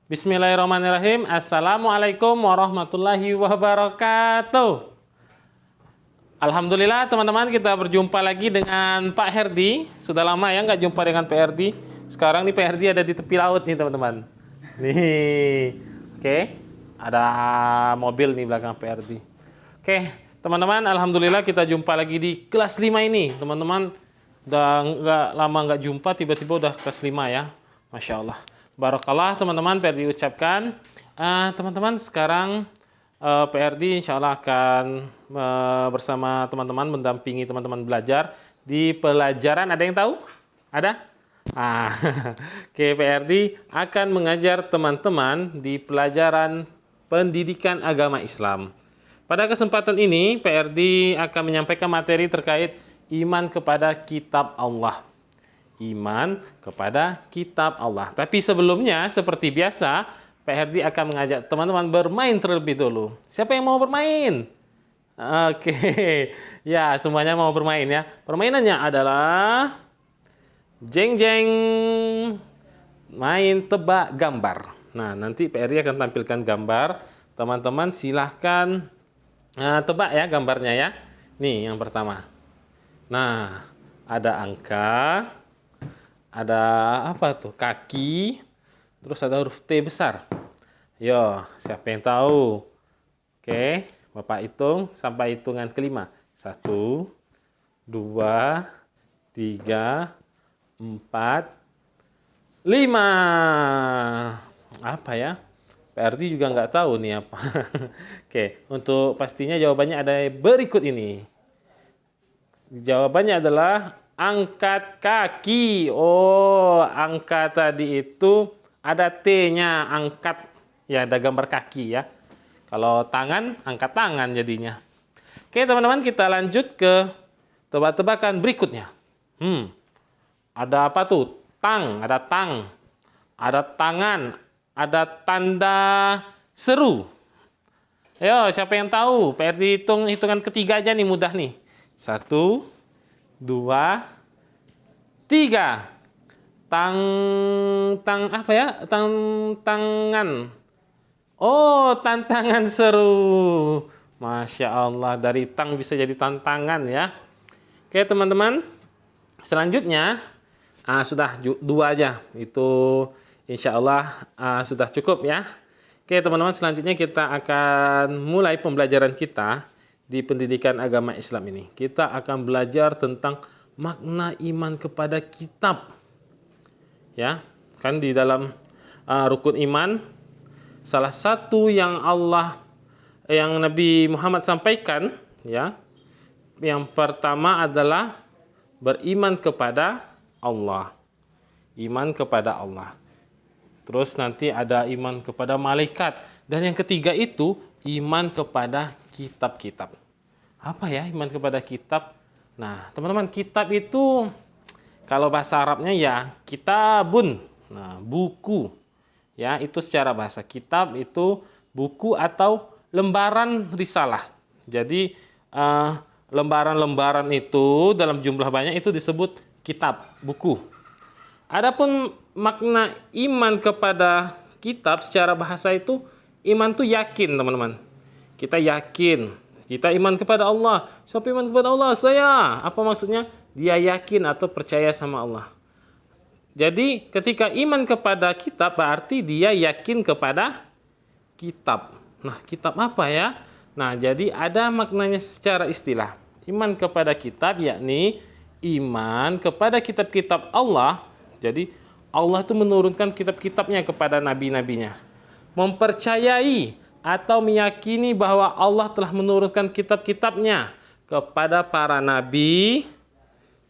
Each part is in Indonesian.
Bismillahirrahmanirrahim. Assalamualaikum warahmatullahi wabarakatuh. Alhamdulillah teman-teman, kita berjumpa lagi dengan Pak Herdi. Sudah lama ya nggak jumpa dengan Pak Herdi. Sekarang nih Pak Herdi ada di tepi laut nih teman-teman. Nih, oke. Ada mobil nih belakang Pak Herdi. Oke, teman-teman, alhamdulillah kita jumpa lagi di kelas 5 ini. Teman-teman, udah nggak lama nggak jumpa, tiba-tiba udah kelas 5 ya. Masya Allah. Barakallah teman-teman, PRD ucapkan. Teman-teman, sekarang PRD insya Allah akan bersama teman-teman mendampingi teman-teman belajar di pelajaran. Ada yang tahu? Ada? Oke, PRD akan mengajar teman-teman di pelajaran pendidikan agama Islam. Pada kesempatan ini, PRD akan menyampaikan materi terkait iman kepada kitab Allah. Iman kepada kitab Allah. Tapi sebelumnya, seperti biasa, Pak Herdi akan mengajak teman-teman bermain terlebih dulu. Siapa yang mau bermain? Oke, ya semuanya mau bermain ya. Permainannya adalah jeng-jeng, main tebak gambar. Nah, nanti Pak Herdi akan tampilkan gambar. Teman-teman silahkan tebak ya gambarnya ya. Nih yang pertama. Nah, ada angka. Ada apa tuh? Kaki. Terus ada huruf T besar. Yo, siapa yang tahu? Oke, Bapak hitung sampai hitungan kelima. 1, 2, 3, 4, 5. Apa ya? PRD juga nggak tahu nih apa. Oke, untuk pastinya jawabannya ada berikut ini. Jawabannya adalah angkat kaki. Oh, angka tadi itu ada T-nya, angkat. Ya, ada gambar kaki ya. Kalau tangan, angkat tangan jadinya. Oke, teman-teman, kita lanjut ke tebak-tebakan berikutnya. Ada apa tuh? Tang, ada tang. Ada tangan, ada tanda seru. Ayo, siapa yang tahu? PRD hitungan ketiga aja nih, mudah nih. 1, 2, 3. Apa ya? Tantangan. Oh, tantangan seru. Masya Allah, dari tang bisa jadi tantangan ya. Oke teman-teman, selanjutnya sudah 2 aja. Itu insya Allah sudah cukup ya. Oke teman-teman, selanjutnya kita akan mulai pembelajaran kita di pendidikan agama Islam ini. Kita akan belajar tentang makna iman kepada kitab. Ya, kan di dalam rukun iman salah satu yang Nabi Muhammad sampaikan ya. Yang pertama adalah beriman kepada Allah. Iman kepada Allah. Terus nanti ada iman kepada malaikat, dan yang ketiga itu iman kepada kitab-kitab. Apa ya iman kepada kitab? Nah, teman-teman, kitab itu kalau bahasa Arabnya ya kitabun. Nah, buku. Ya, itu secara bahasa. Kitab itu buku atau lembaran risalah. Jadi, lembaran-lembaran itu dalam jumlah banyak itu disebut kitab, buku. Adapun makna iman kepada kitab secara bahasa itu, iman itu yakin, teman-teman. Kita yakin, kita iman kepada Allah. Siapa iman kepada Allah? Saya. Apa maksudnya? Dia yakin atau percaya sama Allah. Jadi ketika iman kepada kitab berarti dia yakin kepada kitab. Nah, kitab apa ya? Nah, jadi ada maknanya secara istilah. Iman kepada kitab yakni iman kepada kitab-kitab Allah. Jadi Allah itu menurunkan kitab-kitabnya kepada nabi-nabinya. Mempercayai atau meyakini bahwa Allah telah menurunkan kitab-kitabnya kepada para nabi,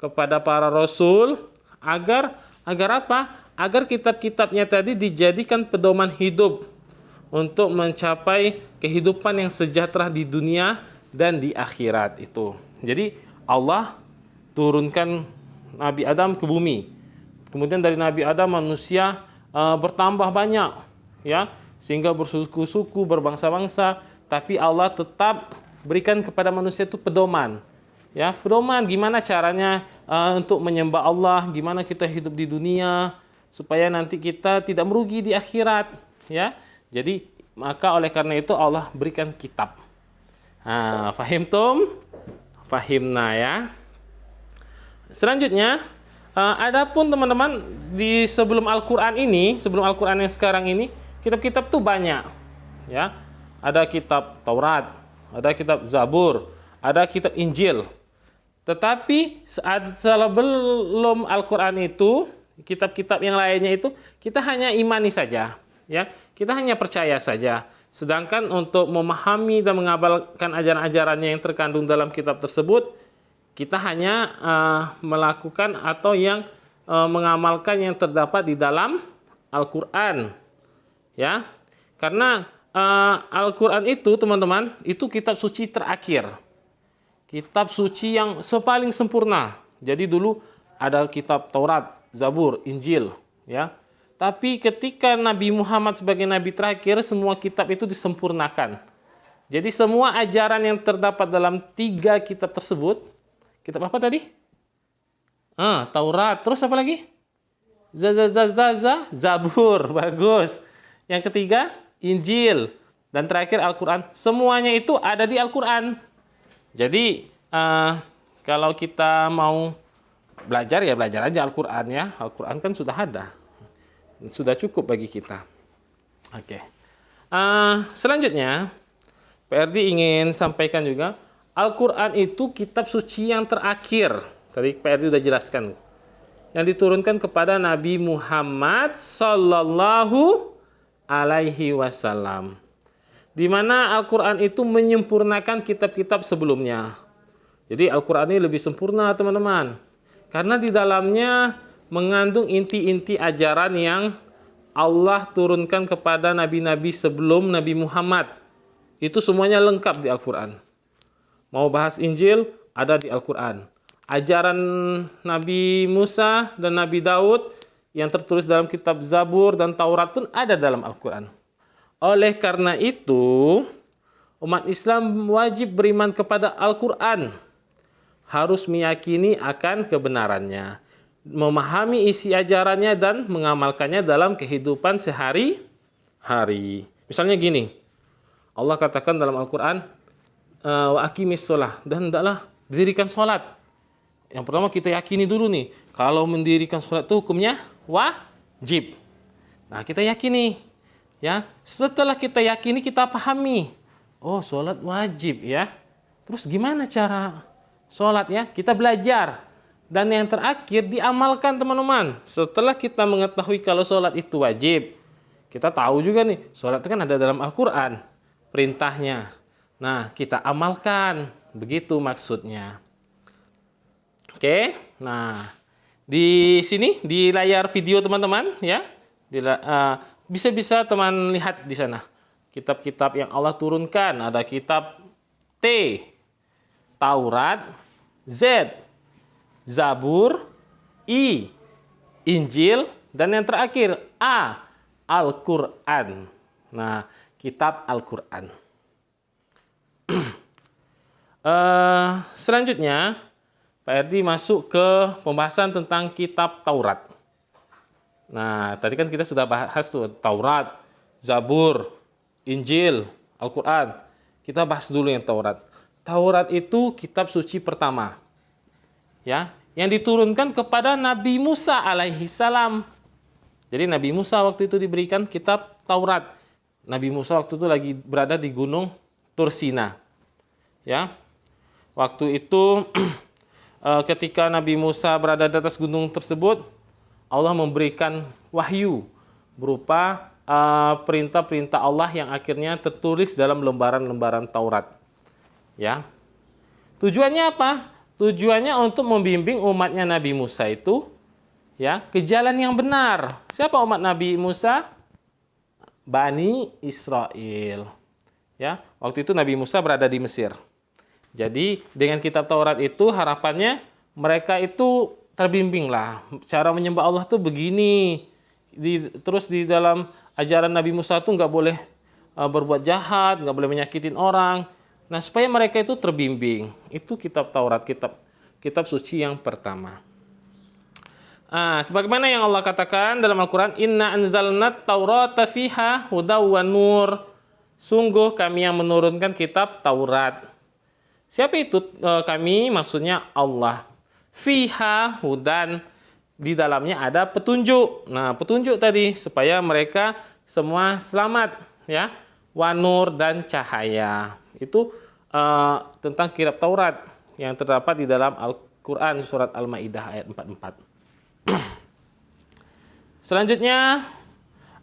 kepada para rasul, agar apa? Agar kitab-kitabnya tadi dijadikan pedoman hidup untuk mencapai kehidupan yang sejahtera di dunia dan di akhirat itu. Jadi Allah turunkan Nabi Adam ke bumi. Kemudian dari Nabi Adam manusia bertambah banyak ya, sehingga bersuku-suku, berbangsa-bangsa, tapi Allah tetap berikan kepada manusia itu pedoman. Ya, pedoman gimana caranya untuk menyembah Allah, gimana kita hidup di dunia supaya nanti kita tidak merugi di akhirat. ya. Jadi maka oleh karena itu Allah berikan kitab. Nah, fahim tum? Fahimna ya. Selanjutnya, adapun teman-teman di sebelum Al-Qur'an ini, sebelum Al-Qur'an yang sekarang ini, kitab-kitab tuh banyak. Ya. Ada kitab Taurat, ada kitab Zabur, ada kitab Injil. Tetapi sebelum Al-Qur'an itu, kitab-kitab yang lainnya itu kita hanya imani saja, ya. Kita hanya percaya saja. Sedangkan untuk memahami dan mengamalkan ajaran-ajarannya yang terkandung dalam kitab tersebut, kita hanya melakukan atau yang mengamalkan yang terdapat di dalam Al-Qur'an. Ya. Karena Al-Qur'an itu, teman-teman, itu kitab suci terakhir. Kitab suci yang paling sempurna. Jadi dulu ada kitab Taurat, Zabur, Injil, ya. Tapi ketika Nabi Muhammad sebagai nabi terakhir, semua kitab itu disempurnakan. Jadi semua ajaran yang terdapat dalam 3 kitab tersebut, kitab apa tadi? Taurat, terus apa lagi? Zabur, bagus. Yang ketiga, Injil, dan terakhir Al-Qur'an. Semuanya itu ada di Al-Qur'an. Jadi kalau kita mau belajar ya belajar aja Al-Qur'an ya. Al-Qur'an kan sudah ada. Sudah cukup bagi kita. Oke. Selanjutnya, PRD ingin sampaikan juga, Al-Qur'an itu kitab suci yang terakhir. Tadi PRD sudah jelaskan. Yang diturunkan kepada Nabi Muhammad sallallahu alaihi wasallam. Di mana Al-Qur'an itu menyempurnakan kitab-kitab sebelumnya. Jadi Al-Qur'an ini lebih sempurna, teman-teman. Karena di dalamnya mengandung inti-inti ajaran yang Allah turunkan kepada nabi-nabi sebelum Nabi Muhammad. Itu semuanya lengkap di Al-Qur'an. Mau bahas Injil, ada di Al-Qur'an. Ajaran Nabi Musa dan Nabi Daud yang tertulis dalam kitab Zabur dan Taurat pun ada dalam Al-Qur'an. Oleh karena itu, umat Islam wajib beriman kepada Al-Qur'an. Harus meyakini akan kebenarannya, memahami isi ajarannya dan mengamalkannya dalam kehidupan sehari-hari. Misalnya gini, Allah katakan dalam Al-Qur'an, wa aqimis shalah, dan hendaklah didirikan sholat. Yang pertama kita yakini dulu nih, kalau mendirikan sholat itu hukumnya wajib. Nah, kita yakini, ya. Setelah kita yakini, kita pahami, oh sholat wajib ya. Terus gimana cara sholat ya? Kita belajar. Dan yang terakhir diamalkan, teman-teman. Setelah kita mengetahui kalau sholat itu wajib, kita tahu juga nih, sholat itu kan ada dalam Al-Qur'an perintahnya. Nah, kita amalkan. Begitu maksudnya. Oke, nah di sini di layar video teman-teman ya, bisa teman lihat di sana kitab-kitab yang Allah turunkan. Ada kitab T, Taurat, Z, Zabur, I, Injil, dan yang terakhir A, Al-Qur'an. Nah, kitab Al-Qur'an. Selanjutnya Pak Erdi masuk ke pembahasan tentang kitab Taurat. Nah, tadi kan kita sudah bahas tuh Taurat, Zabur, Injil, Al-Qur'an. Kita bahas dulu yang Taurat. Taurat itu kitab suci pertama. Ya, yang diturunkan kepada Nabi Musa alaihi salam. Jadi Nabi Musa waktu itu diberikan kitab Taurat. Nabi Musa waktu itu lagi berada di gunung Tursina. Ya. Waktu itu ketika Nabi Musa berada di atas gunung tersebut, Allah memberikan wahyu berupa perintah-perintah Allah yang akhirnya tertulis dalam lembaran-lembaran Taurat. Ya. Tujuannya apa? Tujuannya untuk membimbing umatnya Nabi Musa itu ya ke jalan yang benar. Siapa umat Nabi Musa? Bani Israel. Ya, waktu itu Nabi Musa berada di Mesir. Jadi dengan kitab Taurat itu harapannya mereka itu terbimbing lah. Cara menyembah Allah tuh begini. Terus di dalam ajaran Nabi Musa tuh nggak boleh berbuat jahat, nggak boleh menyakitin orang. Nah, supaya mereka itu terbimbing. Itu kitab Taurat, kitab suci yang pertama. Sebagaimana yang Allah katakan dalam Al-Quran, Inna anzalnat taurata fiha hudaw wa nur. Sungguh kami yang menurunkan kitab Taurat. Siapa itu kami? Maksudnya Allah. Fiha hudan. Di dalamnya ada petunjuk. Nah, petunjuk tadi supaya mereka semua selamat, ya. Wa nur dan cahaya. Itu tentang kitab Taurat yang terdapat di dalam Al-Quran surat Al-Maidah ayat 44. Selanjutnya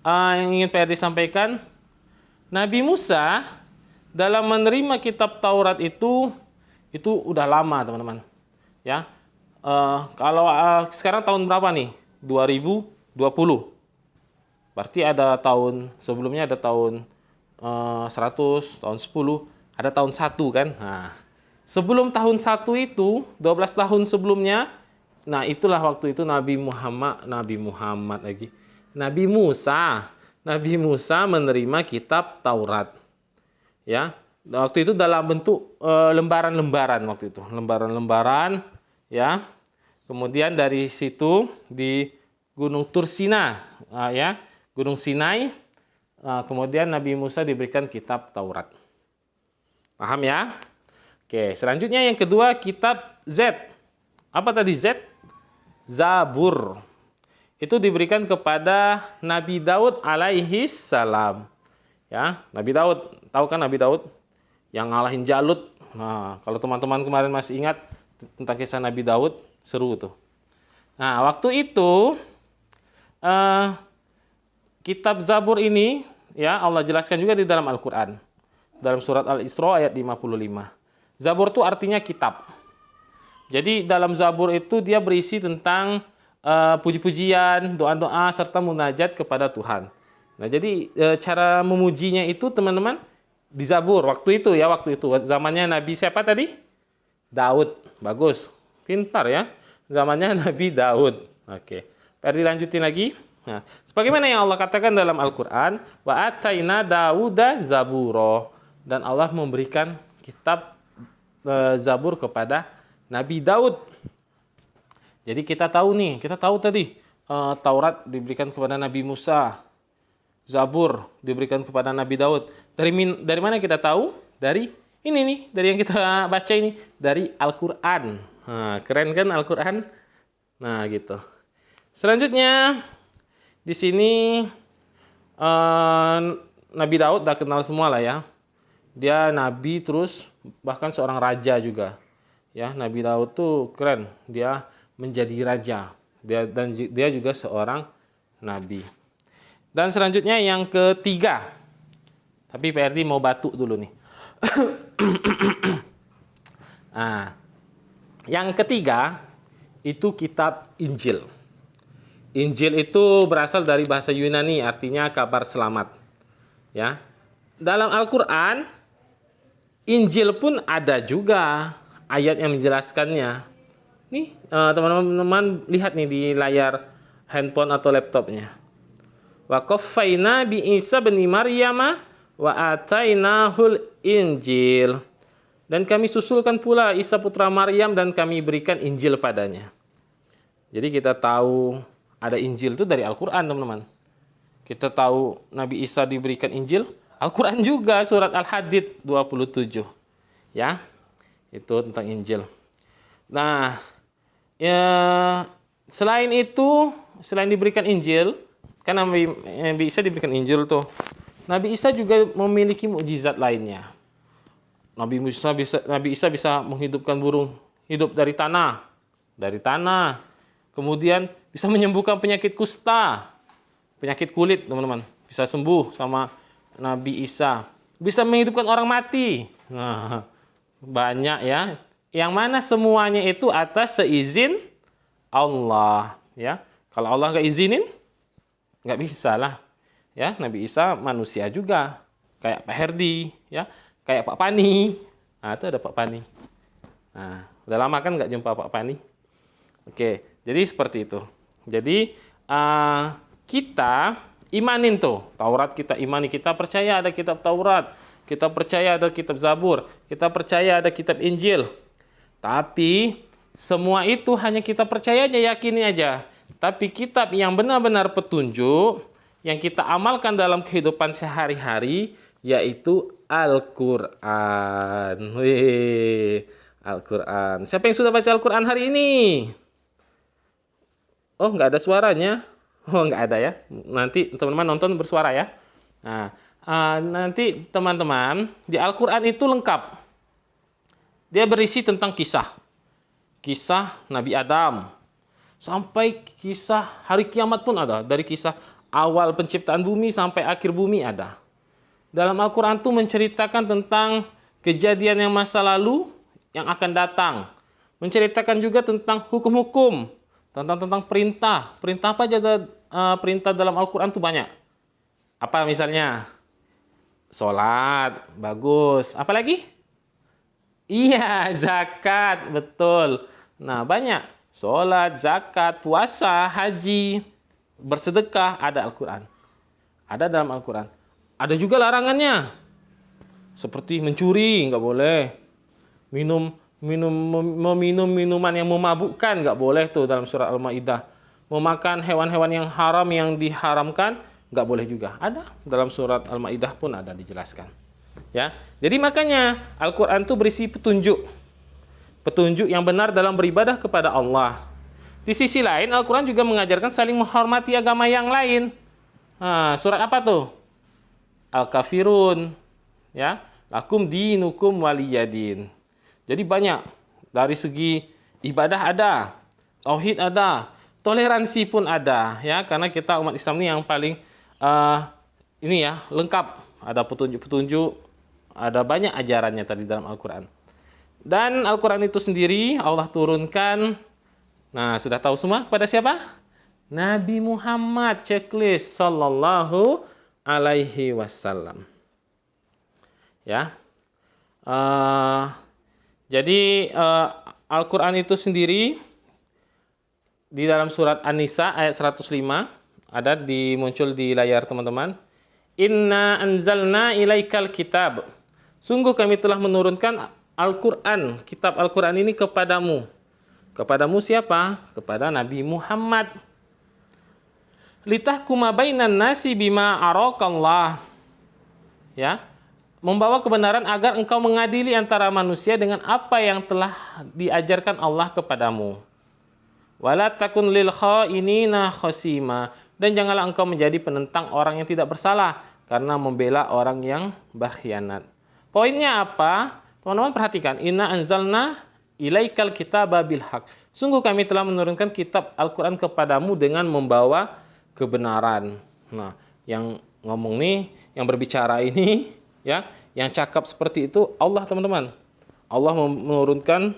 yang ingin PRD sampaikan, Nabi Musa dalam menerima kitab Taurat itu udah lama, teman-teman. Ya, kalau sekarang tahun berapa nih? 2020. Berarti ada tahun sebelumnya, ada tahun 100, tahun 10, ada tahun 1 kan? Nah, sebelum tahun 1 itu 12 tahun sebelumnya. Nah, itulah waktu itu Nabi Musa menerima kitab Taurat. Ya, waktu itu dalam bentuk lembaran-lembaran waktu itu, lembaran-lembaran, ya. Kemudian dari situ di Gunung Tursina, ya, Gunung Sinai, kemudian Nabi Musa diberikan kitab Taurat. Paham ya? Oke, selanjutnya yang kedua kitab Z. Apa tadi Z? Zabur. Itu diberikan kepada Nabi Daud alaihi salam. Ya, Nabi Daud, tahu kan Nabi Daud yang ngalahin Jalut. Nah, kalau teman-teman kemarin masih ingat tentang kisah Nabi Daud, seru tuh. Nah, waktu itu kitab Zabur ini, ya, Allah jelaskan juga di dalam Al-Quran. Dalam surat Al-Isra ayat 55. Zabur itu artinya kitab. Jadi dalam Zabur itu dia berisi tentang puji-pujian, doa-doa, serta munajat kepada Tuhan. Nah, jadi cara memujinya itu, teman-teman, di Zabur. Waktu itu, zamannya Nabi siapa tadi? Daud. Bagus. Pintar ya. Zamannya Nabi Daud. Oke. Dilanjutin lagi. Nah, sebagaimana yang Allah katakan dalam Al-Quran, wa ataina Dauda zaburo. Dan Allah memberikan kitab Zabur kepada Nabi Daud. Jadi kita tahu tadi Taurat diberikan kepada Nabi Musa, Zabur diberikan kepada Nabi Daud. Dari mana kita tahu? Dari ini nih, dari yang kita baca ini, dari Al-Quran. Nah, keren kan Al-Quran? Nah, gitu. Selanjutnya di sini Nabi Daud udah kenal semua lah ya. Dia nabi, terus bahkan seorang raja juga. Ya, Nabi Daud tuh keren, dia menjadi raja. Dia juga seorang nabi. Dan selanjutnya yang ketiga. Tapi PRD mau batuk dulu nih. Nah, yang ketiga itu kitab Injil. Injil itu berasal dari bahasa Yunani, artinya kabar selamat. Ya. Dalam Al-Qur'an Injil pun ada juga ayat yang menjelaskannya. Nih, teman-teman lihat nih di layar handphone atau laptopnya. Wa qaffayna bi Isa bin Maryam wa atainahul Injil. Dan kami susulkan pula Isa putra Maryam dan kami berikan Injil padanya. Jadi kita tahu ada Injil itu dari Al-Quran, teman-teman. Kita tahu Nabi Isa diberikan Injil, Al-Quran juga, surat Al-Hadid 27. Ya, itu tentang Injil. Nah, ya, selain itu, selain diberikan Injil, kan Nabi Isa diberikan Injil tuh. Nabi Isa juga memiliki mukjizat lainnya. Nabi Isa bisa menghidupkan burung hidup dari tanah. Kemudian bisa menyembuhkan penyakit kusta, penyakit kulit, teman-teman. Bisa sembuh sama Nabi Isa. Bisa menghidupkan orang mati. Nah, banyak ya. Yang mana semuanya itu atas seizin Allah. Ya, kalau Allah nggak izinin, nggak bisa lah. Ya, Nabi Isa manusia juga, kayak Pak Herdi, ya, kayak Pak Pani. Nah, itu ada Pak Pani. Nah, udah lama kan nggak jumpa Pak Pani. Oke, jadi seperti itu. Jadi kita imanin tuh Taurat, kita imani, kita percaya ada kitab Taurat, kita percaya ada kitab Zabur, kita percaya ada kitab Injil. Tapi semua itu hanya kita percaya aja, yakini aja. Tapi kitab yang benar-benar petunjuk, yang kita amalkan dalam kehidupan sehari-hari, yaitu Al-Quran. Wih, Al-Quran. Siapa yang sudah baca Al-Quran hari ini? Oh, nggak ada suaranya. Oh, nggak ada ya. Nanti teman-teman nonton bersuara ya. Nah, nanti teman-teman, di Al-Quran itu lengkap. Dia berisi tentang kisah. Kisah Nabi Adam. Sampai kisah hari kiamat pun ada. Dari kisah awal penciptaan bumi sampai akhir bumi ada. Dalam Al-Quran itu menceritakan tentang kejadian yang masa lalu yang akan datang. Menceritakan juga tentang hukum-hukum. Tentang perintah. Perintah apa aja perintah dalam Al-Quran itu banyak. Apa misalnya? Sholat. Bagus. Apa lagi? Iya, zakat. Betul. Nah, banyak. Sholat, zakat, puasa, haji, bersedekah, ada Al-Quran. Ada dalam Al-Quran. Ada juga larangannya. Seperti mencuri, nggak boleh. Meminum minuman yang memabukkan, nggak boleh tuh dalam surat Al-Maidah. Memakan hewan-hewan yang haram yang diharamkan, nggak boleh juga. Ada dalam surat Al-Maidah pun ada dijelaskan. Ya, jadi makanya Al-Quran itu berisi petunjuk. Petunjuk yang benar dalam beribadah kepada Allah. Di sisi lain, Al-Quran juga mengajarkan saling menghormati agama yang lain. Nah, surat apa tuh? Al-Kafirun. Ya, lakum dinukum waliyadin. Jadi banyak. Dari segi ibadah ada, tauhid ada, toleransi pun ada. Ya, karena kita umat Islam ini yang paling ini ya lengkap. Ada petunjuk-petunjuk, ada banyak ajarannya tadi dalam Al-Quran. Dan Al-Quran itu sendiri Allah turunkan, nah sudah tahu semua kepada siapa? Nabi Muhammad, checklist sallallahu alaihi wasallam. Ya, jadi Al-Quran itu sendiri di dalam surat An-Nisa ayat 105 ada muncul di layar teman-teman. Inna anzalna ilaikal kitab. Sungguh kami telah menurunkan Al-Quran, kitab Al-Quran ini kepadamu. Kepadamu siapa? Kepada Nabi Muhammad. Litahkuma bainan nasi bima arakallah. Ya, membawa kebenaran agar engkau mengadili antara manusia dengan apa yang telah diajarkan Allah kepadamu. Wala takun lil khainina khasima. Dan janganlah engkau menjadi penentang orang yang tidak bersalah karena membela orang yang berkhianat. Poinnya apa? Teman-teman perhatikan, inna anzalna ilaikal kitaba bil haq. Sungguh kami telah menurunkan kitab Al-Quran kepadamu dengan membawa kebenaran. Nah, yang ngomong nih, yang berbicara ini, ya, yang cakap seperti itu Allah, teman-teman. Allah menurunkan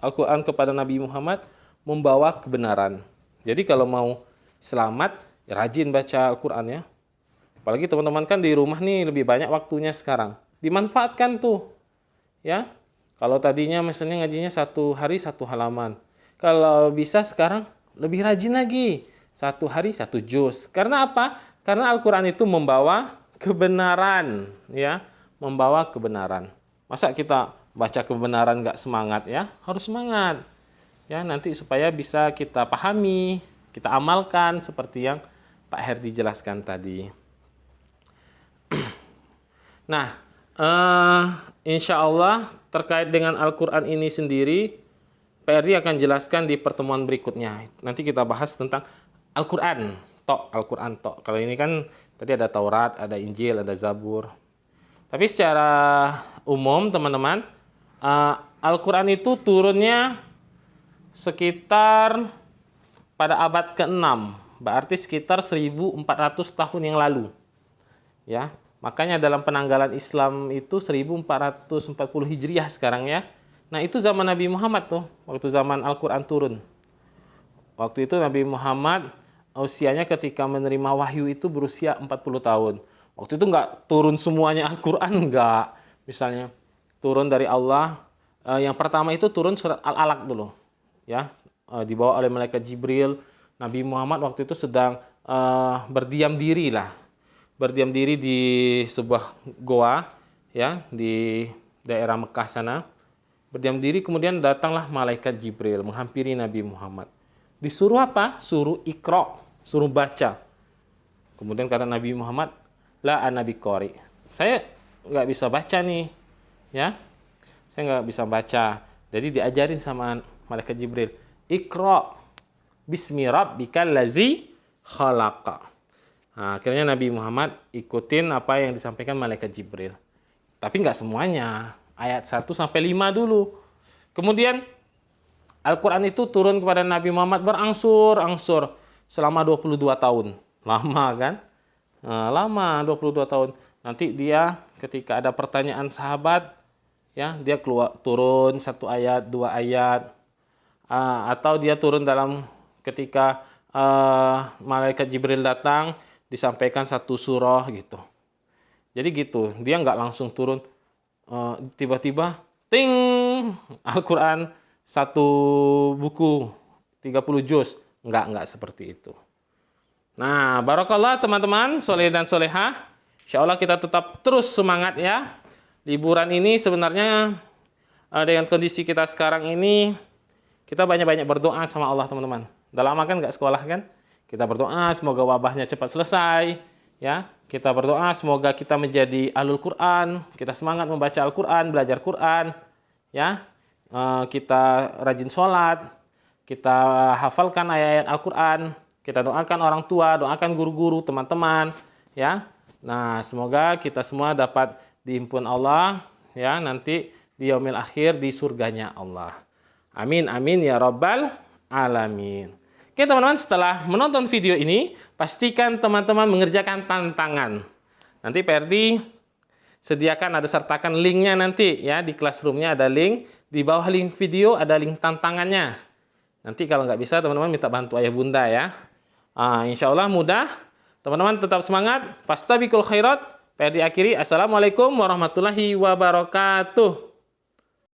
Al-Quran kepada Nabi Muhammad membawa kebenaran. Jadi kalau mau selamat, ya rajin baca Al-Quran ya. Apalagi teman-teman kan di rumah nih lebih banyak waktunya sekarang. Dimanfaatkan tuh. Ya, kalau tadinya misalnya ngajinya 1 hari 1 halaman, kalau bisa sekarang lebih rajin lagi, 1 hari 1 juz. Karena apa? Karena Al-Quran itu membawa kebenaran, ya, membawa kebenaran. Masa kita baca kebenaran nggak semangat ya? Harus semangat, ya, nanti supaya bisa kita pahami, kita amalkan seperti yang Pak Herdi jelaskan tadi. Nah, insya Allah terkait dengan Al-Quran ini sendiri, Pak Herdi akan jelaskan di pertemuan berikutnya. Nanti kita bahas tentang Al-Quran tok. Kalau ini kan tadi ada Taurat, ada Injil, ada Zabur. Tapi secara umum teman-teman, Al-Quran itu turunnya sekitar pada abad ke-6. Berarti sekitar 1400 tahun yang lalu. Ya. Makanya dalam penanggalan Islam itu 1440 Hijriah sekarang ya. Nah itu zaman Nabi Muhammad tuh, waktu zaman Al-Quran turun. Waktu itu Nabi Muhammad usianya ketika menerima wahyu itu berusia 40 tahun. Waktu itu nggak turun semuanya Al-Quran, nggak. Misalnya turun dari Allah, yang pertama itu turun surat Al-Alaq dulu. Ya, dibawa oleh malaikat Jibril. Nabi Muhammad waktu itu sedang berdiam diri di sebuah goa ya di daerah Mekah sana. Berdiam diri, kemudian datanglah malaikat Jibril menghampiri Nabi Muhammad. Disuruh apa? Suruh ikra, suruh baca. Kemudian kata Nabi Muhammad, la ana biqari. Saya nggak bisa baca nih, ya. Saya nggak bisa baca. Jadi diajarin sama malaikat Jibril, ikra bismi rabbikal lazi khalaqa. Nah, akhirnya Nabi Muhammad ikutin apa yang disampaikan malaikat Jibril. Tapi nggak semuanya. Ayat 1 sampai 5 dulu. Kemudian Al-Quran itu turun kepada Nabi Muhammad berangsur-angsur selama 22 tahun. Lama kan? Nah, lama 22 tahun. Nanti dia ketika ada pertanyaan sahabat, ya dia turun 1 ayat, 2 ayat. Atau dia turun dalam ketika malaikat Jibril datang, disampaikan 1 surah gitu. Jadi gitu, dia nggak langsung turun tiba-tiba, ting, Al-Quran 1 buku, 30 juz. Enggak seperti itu. Nah, barakallah teman-teman, soleh dan solehah. Insya Allah kita tetap terus semangat ya. Liburan ini sebenarnya dengan kondisi kita sekarang ini, kita banyak-banyak berdoa sama Allah teman-teman. Udah lama kan nggak sekolah kan? Kita berdoa semoga wabahnya cepat selesai. Ya, kita berdoa semoga kita menjadi ahlul Quran. Kita semangat membaca Al-Quran, belajar Quran. Ya, kita rajin sholat, kita hafalkan ayat-ayat Al-Quran, kita doakan orang tua, doakan guru-guru, teman-teman, ya. Nah, semoga kita semua dapat dihimpun Allah, ya, nanti di yaumil akhir di surganya Allah. Amin, amin ya rabbal alamin. Oke teman-teman, setelah menonton video ini, pastikan teman-teman mengerjakan tantangan. Nanti Perdi sediakan, ada sertakan linknya nanti ya, di classroomnya ada link, di bawah link video ada link tantangannya. Nanti kalau nggak bisa teman-teman minta bantu ayah bunda ya. Insya Allah mudah. Teman-teman tetap semangat. Fastabiqul khairat. Perdi akhiri. Assalamualaikum warahmatullahi wabarakatuh.